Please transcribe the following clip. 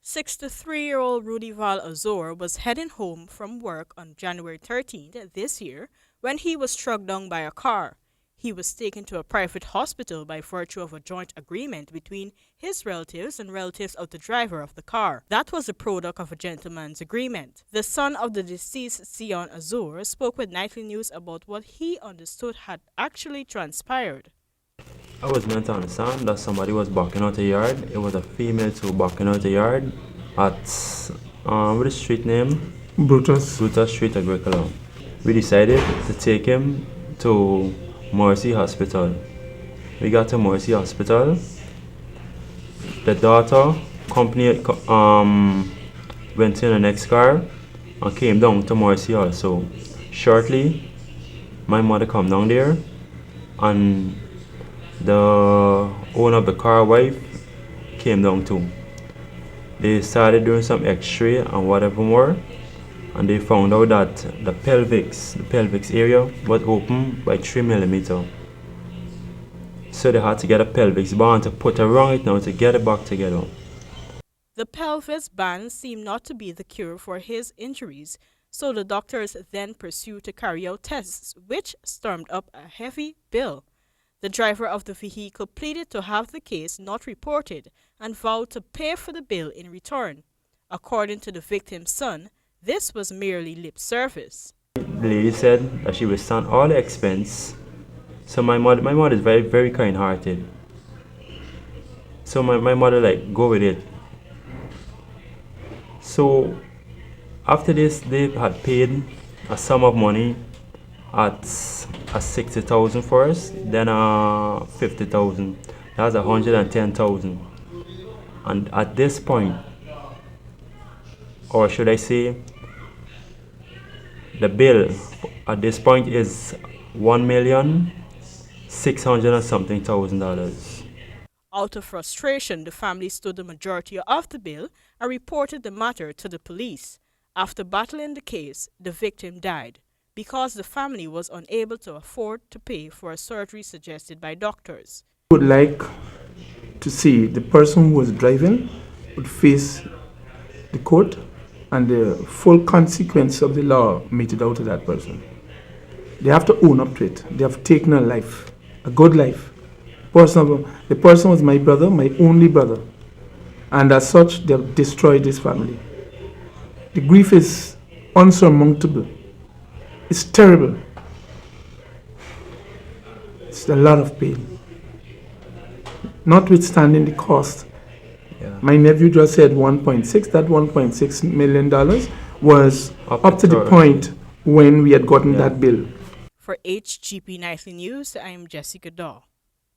63-year-old Rudival Azor was heading home from work on January 13th this year when he was struck down by a car. He was taken to a private hospital by virtue of a joint agreement between his relatives and relatives of the driver of the car. That was the product of a gentleman's agreement. The son of the deceased Sion Azor spoke with Nightly News about what he understood had actually transpired. I was meant to understand that somebody was barking out a yard. It was a female too barking out a yard at what is the street name? Brutus. Brutus Street, Agricola. We decided to take him to Mercy Hospital. We got to Mercy Hospital. The daughter went in the next car and came down to Mercy also. Shortly, my mother come down there and the owner of the car wife came down too. They started doing some x-ray and whatever more, and they found out that the pelvic area was open by 3 millimeters. So they had to get a pelvis band to put around it now to get it back together. The pelvis band seemed not to be the cure for his injuries, so the doctors then pursued to carry out tests, which stormed up a heavy bill. The driver of the vehicle pleaded to have the case not reported and vowed to pay for the bill in return. According to the victim's son, this was merely lip service. The lady said that she would stand all the expense. So my mother is very, very kind-hearted. So my mother go with it. So after this, they had paid a sum of money at 60,000 first, then 50,000. That's 110,000. And at this point, or should I say, the bill at this point is $1,600,000 and something. Out of frustration, the family stood the majority of the bill and reported the matter to the police. After battling the case, the victim died because the family was unable to afford to pay for a surgery suggested by doctors. I would like to see the person who was driving would face the court and the full consequence of the law meted out to that person. They have to own up to it. They have taken a life, a good life. The person was my brother, my only brother. And as such, they have destroyed this family. The grief is unsurmountable. It's terrible. It's a lot of pain. Notwithstanding the cost. Yeah. My nephew just said 1.6. That $1.6 million was up to the point when we had gotten that bill. For HGP Nightly News, I am Jessica Daw.